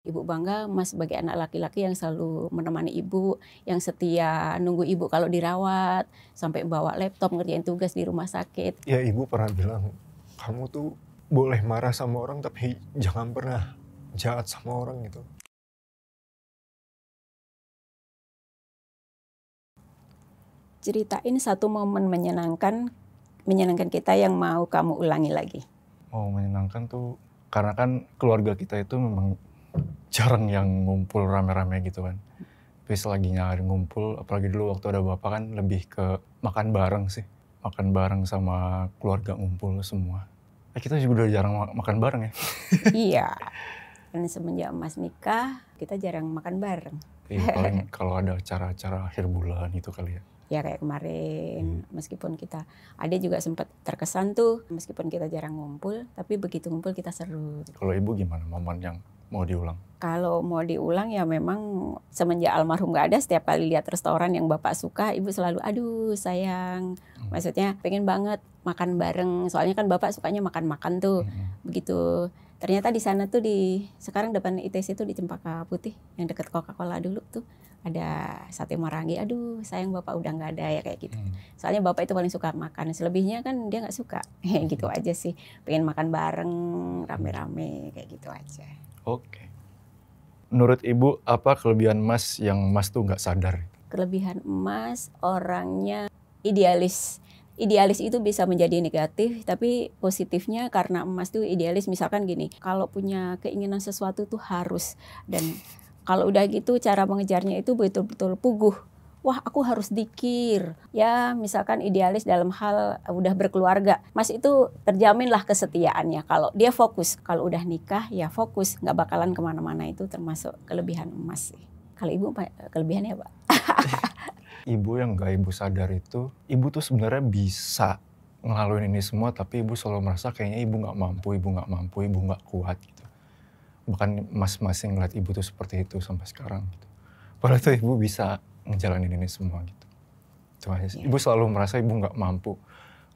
Ibu bangga Mas sebagai anak laki-laki yang selalu menemani ibu, yang setia nunggu ibu kalau dirawat, sampai bawa laptop ngerjain tugas di rumah sakit. Ya ibu pernah bilang, kamu tuh boleh marah sama orang tapi jangan pernah jahat sama orang gitu. Ceritain satu momen menyenangkan kita yang mau kamu ulangi lagi. Mau menyenangkan tuh karena kan keluarga kita itu memang jarang yang ngumpul rame-rame gitu kan. Tapi selagi nyari ngumpul, apalagi dulu waktu ada bapak kan lebih ke makan bareng sih. Makan bareng sama keluarga ngumpul semua. Kita juga udah jarang makan bareng ya. Iya, dan semenjak Mas nikah, kita jarang makan bareng. Paling kalau ada acara-acara akhir bulan itu kali ya. Ya kayak kemarin, meskipun kita, ada juga sempat terkesan tuh, meskipun kita jarang ngumpul, tapi begitu ngumpul kita seru. Kalau ibu gimana momen yang mau diulang? Kalau mau diulang ya memang semenjak almarhum gak ada, setiap kali lihat restoran yang bapak suka, ibu selalu, aduh sayang, maksudnya pengen banget makan bareng, soalnya kan bapak sukanya makan-makan tuh, begitu. Ternyata di sana tuh sekarang depan ITC tuh di Cempaka Putih, yang deket Coca-Cola dulu tuh, ada sate marangi, aduh sayang bapak udah nggak ada ya kayak gitu. Soalnya bapak itu paling suka makan, selebihnya kan dia nggak suka, gitu aja sih. Pengen makan bareng, rame-rame kayak gitu aja. Oke. Menurut ibu apa kelebihan Mas yang Mas tuh nggak sadar? Kelebihan Mas orangnya idealis. Idealis itu bisa menjadi negatif, tapi positifnya karena Mas tuh idealis, misalkan gini, kalau punya keinginan sesuatu tuh harus, dan kalau udah gitu cara mengejarnya itu betul-betul puguh. Wah aku harus dikir. Ya misalkan idealis dalam hal udah berkeluarga. Mas itu terjamin lah kesetiaannya. Kalau dia fokus, kalau udah nikah ya fokus. Nggak bakalan kemana-mana, itu termasuk kelebihan Mas sih. Kalau ibu kelebihannya apa? Ibu yang nggak ibu sadar itu, ibu tuh sebenarnya bisa ngelaluin ini semua, tapi ibu selalu merasa kayaknya ibu nggak mampu, ibu nggak kuat gitu. Bahkan masing-masing ngeliat ibu tuh seperti itu sampai sekarang gitu. Padahal tuh ibu bisa ngejalanin ini semua gitu. Cuma ibu selalu merasa ibu nggak mampu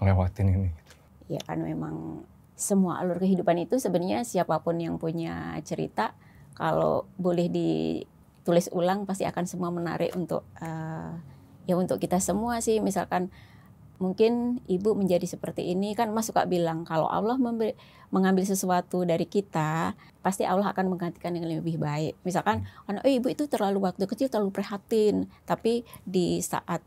ngelewatin ini gitu. Ya kan memang semua alur kehidupan itu sebenarnya siapapun yang punya cerita, kalau boleh ditulis ulang pasti akan semua menarik untuk ya untuk kita semua sih. Misalkan mungkin ibu menjadi seperti ini, kan Mas suka bilang kalau Allah mengambil sesuatu dari kita, pasti Allah akan menggantikan yang lebih baik. Misalkan, ibu itu terlalu waktu kecil terlalu prihatin, tapi di saat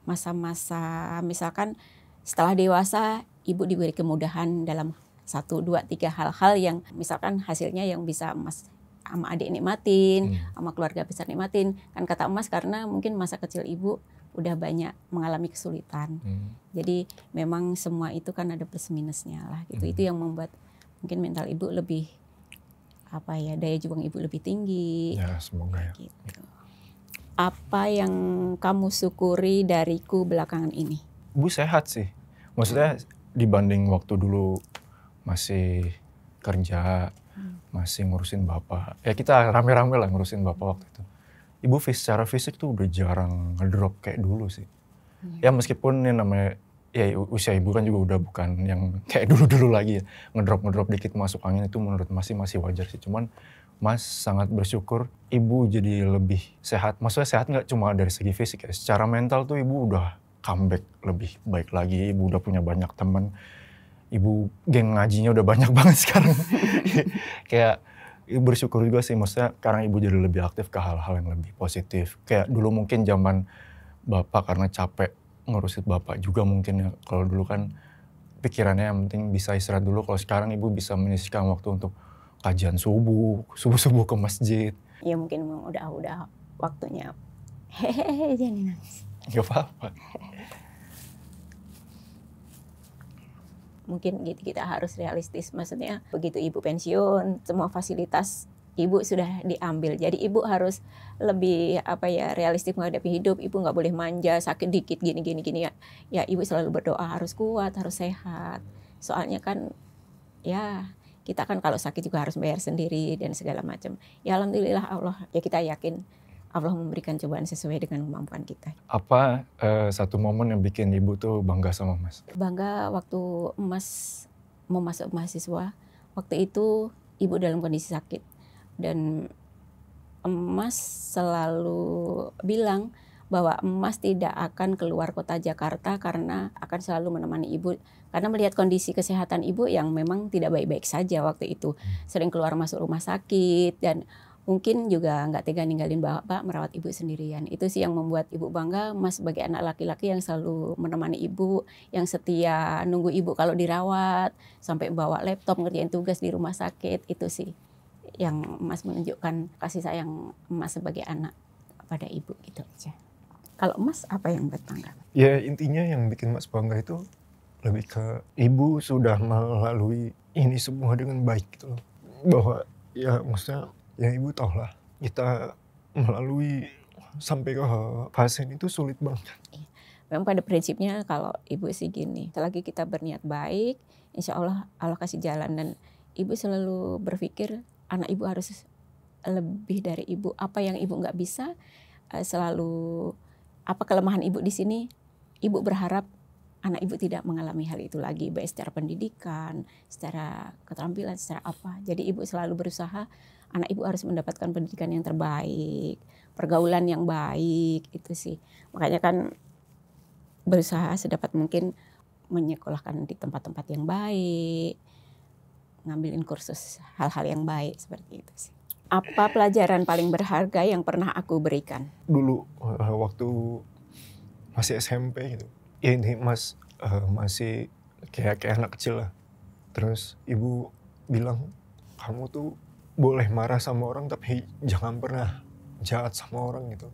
masa-masa misalkan setelah dewasa, ibu diberi kemudahan dalam 1, 2, 3 hal-hal yang misalkan hasilnya yang bisa Mas sama adik nikmatin, sama keluarga besar nikmatin. Kan kata Mas karena mungkin masa kecil ibu udah banyak mengalami kesulitan. Jadi memang semua itu kan ada plus minusnya lah gitu. Itu yang membuat mungkin mental ibu lebih daya juang ibu lebih tinggi. Ya semoga ya. Gitu. Apa yang kamu syukuri dariku belakangan ini? Ibu sehat sih. Maksudnya dibanding waktu dulu masih kerja, masih ngurusin bapak. Ya kita rame-rame lah ngurusin bapak waktu itu. Ibu secara fisik tuh udah jarang ngedrop kayak dulu sih. Ya meskipun ini namanya, ya usia ibu kan juga udah bukan yang kayak dulu-dulu lagi ya. Ngedrop dikit masuk angin itu menurut masih wajar sih. Cuman Mas sangat bersyukur ibu jadi lebih sehat. Maksudnya sehat nggak cuma dari segi fisik ya. Secara mental tuh ibu udah comeback lebih baik lagi. Ibu udah punya banyak teman. Ibu geng ngajinya udah banyak banget sekarang. Kayak bersyukur juga sih, maksudnya sekarang ibu jadi lebih aktif ke hal-hal yang lebih positif. Kayak dulu mungkin zaman bapak karena capek ngurusin bapak juga mungkin ya. Kalau dulu kan pikirannya yang penting bisa istirahat dulu. Kalau sekarang ibu bisa menyisihkan waktu untuk kajian subuh ke masjid. Ya mungkin memang udah waktunya. Hehehe, jangan nangis. Gak apa-apa. Mungkin kita harus realistis, maksudnya begitu ibu pensiun semua fasilitas ibu sudah diambil, jadi ibu harus lebih realistis menghadapi hidup. Ibu nggak boleh manja, sakit dikit gini ya ibu selalu berdoa harus kuat, harus sehat, soalnya kan ya kita kan kalau sakit juga harus bayar sendiri dan segala macam. Ya alhamdulillah Allah, ya kita yakin Allah memberikan cobaan sesuai dengan kemampuan kita. Apa satu momen yang bikin ibu tuh bangga sama Mas? Bangga waktu Mas mau masuk mahasiswa. Waktu itu ibu dalam kondisi sakit. Dan Emas selalu bilang bahwa Emas tidak akan keluar kota Jakarta karena akan selalu menemani ibu. Karena melihat kondisi kesehatan ibu yang memang tidak baik-baik saja waktu itu. Sering keluar masuk rumah sakit dan mungkin juga nggak tega ninggalin bapak merawat ibu sendirian. Itu sih yang membuat ibu bangga, Mas sebagai anak laki-laki yang selalu menemani ibu, yang setia nunggu ibu kalau dirawat, sampai bawa laptop ngerjain tugas di rumah sakit. Itu sih yang Mas menunjukkan kasih sayang Mas sebagai anak pada ibu gitu aja. Kalau Mas apa yang bertangga? Ya intinya yang bikin Mas bangga itu lebih ke ibu sudah melalui ini semua dengan baik gitu loh. Bahwa ya maksudnya ya ibu tahu lah kita melalui sampai ke fase itu sulit banget. Memang pada prinsipnya kalau ibu sih gini, selagi kita berniat baik, insya Allah Allah kasih jalan. Dan ibu selalu berpikir anak ibu harus lebih dari ibu. Apa yang ibu nggak bisa, selalu apa kelemahan ibu di sini, ibu berharap anak ibu tidak mengalami hal itu lagi, baik secara pendidikan, secara keterampilan, secara apa. Jadi ibu selalu berusaha anak ibu harus mendapatkan pendidikan yang terbaik, pergaulan yang baik, itu sih. Makanya kan berusaha sedapat mungkin menyekolahkan di tempat-tempat yang baik, ngambilin kursus hal-hal yang baik seperti itu sih. Apa pelajaran paling berharga yang pernah aku berikan? Dulu waktu masih SMP gitu. Ya ini Mas masih kayak anak kecil lah. Terus ibu bilang kamu tuh boleh marah sama orang tapi jangan pernah jahat sama orang gitu.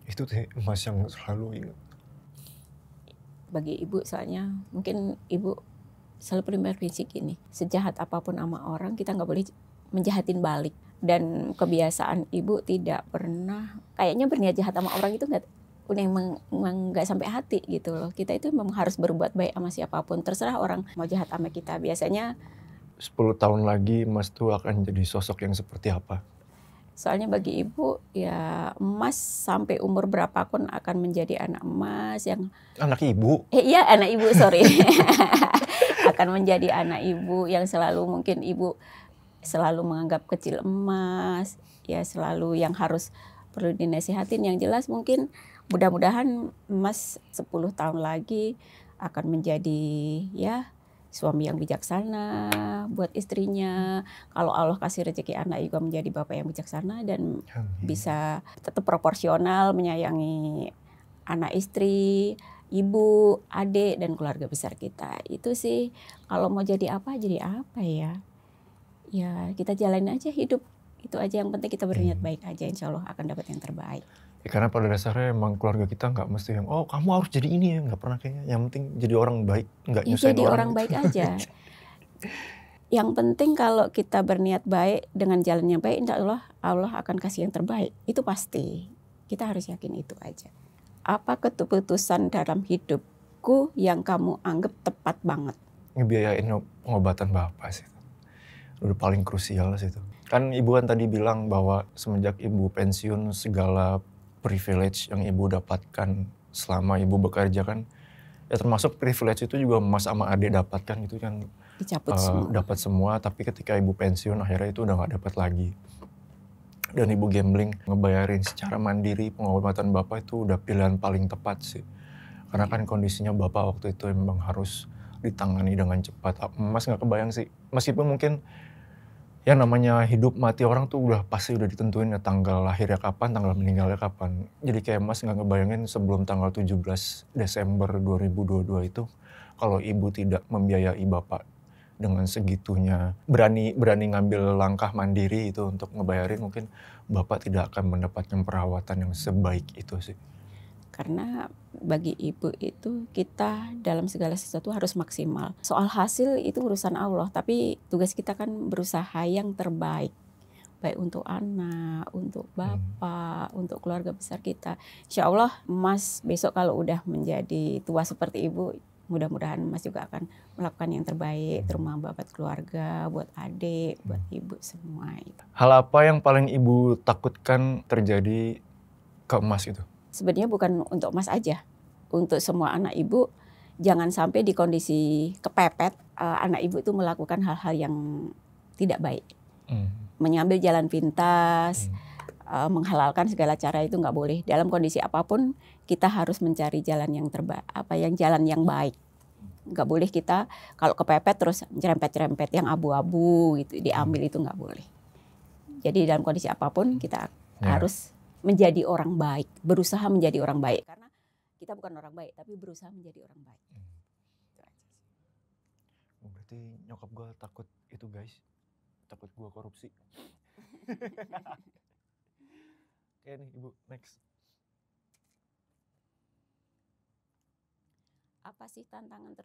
Itu sih Mas yang selalu ingat. Bagi ibu soalnya mungkin ibu selalu berprinsip gini, sejahat apapun sama orang kita nggak boleh menjahatin balik. Dan kebiasaan ibu tidak pernah kayaknya berniat jahat sama orang itu nggak sampai hati gitu loh. Kita itu memang harus berbuat baik sama siapapun, terserah orang mau jahat sama kita. Biasanya 10 tahun lagi Mas tuh akan jadi sosok yang seperti apa? Soalnya bagi ibu ya Mas sampai umur berapapun akan menjadi anak Mas yang Anak ibu? Iya anak ibu sorry akan menjadi anak ibu yang selalu mungkin ibu selalu menganggap kecil Mas, ya selalu yang harus perlu dinasihatin. Yang jelas mungkin mudah-mudahan Mas 10 tahun lagi akan menjadi ya suami yang bijaksana buat istrinya. Kalau Allah kasih rezeki anak juga menjadi bapak yang bijaksana dan bisa tetap proporsional menyayangi anak istri, ibu, adik, dan keluarga besar kita. Itu sih kalau mau jadi apa ya. Ya kita jalanin aja hidup. Itu aja yang penting kita berniat baik aja. Insya Allah akan dapat yang terbaik. Ya, karena pada dasarnya emang keluarga kita nggak mesti yang oh kamu harus jadi ini ya, nggak pernah kayaknya. Yang penting jadi orang baik, nggak nyusahin jadi orang gitu. baik aja. Yang penting kalau kita berniat baik dengan jalan yang baik, insya Allah Allah akan kasih yang terbaik. Itu pasti. Kita harus yakin itu aja. Apa keputusan dalam hidupku yang kamu anggap tepat banget? Ngebiayain pengobatan bapak sih. Udah paling krusial sih itu. Kan ibu kan tadi bilang bahwa semenjak ibu pensiun segala privilege yang ibu dapatkan selama ibu bekerja kan, ya termasuk privilege itu juga Mas sama adik dapatkan gitu kan. Dicabut semua. Dapat semua, tapi ketika ibu pensiun akhirnya itu udah gak dapat lagi. Dan ibu gambling ngebayarin secara mandiri pengobatan bapak itu udah pilihan paling tepat sih. Karena kan kondisinya bapak waktu itu memang harus ditangani dengan cepat. Mas gak kebayang sih, meskipun mungkin ya namanya hidup mati orang tuh pasti udah ditentuin ya tanggal lahirnya kapan, tanggal meninggalnya kapan. Jadi kayak Mas gak ngebayangin sebelum tanggal 17 Desember 2022 itu kalau ibu tidak membiayai bapak dengan segitunya, berani ngambil langkah mandiri itu untuk ngebayarin, mungkin bapak tidak akan mendapatkan perawatan yang sebaik itu sih. Karena bagi ibu itu kita dalam segala sesuatu harus maksimal. Soal hasil itu urusan Allah, tapi tugas kita kan berusaha yang terbaik. Baik untuk anak, untuk bapak, untuk keluarga besar kita. Insya Allah Mas besok kalau udah menjadi tua seperti ibu, mudah-mudahan Mas juga akan melakukan yang terbaik. Terutama buat keluarga, buat adik, buat ibu semua. Hal apa yang paling ibu takutkan terjadi ke Mas itu? Sebenarnya bukan untuk Mas aja, untuk semua anak ibu jangan sampai di kondisi kepepet anak ibu itu melakukan hal-hal yang tidak baik. Mengambil jalan pintas, menghalalkan segala cara itu nggak boleh. Dalam kondisi apapun kita harus mencari jalan yang terbaik, jalan yang baik. Nggak boleh kita kalau kepepet terus nyerempet-nyerempet yang abu-abu gitu diambil, itu nggak boleh. Jadi dalam kondisi apapun kita harus menjadi orang baik, berusaha menjadi orang baik, karena kita bukan orang baik tapi berusaha menjadi orang baik. Berarti nyokap gue takut itu guys, takut gue korupsi. Oke nih Ibu, next. Apa sih tantangan tersebut?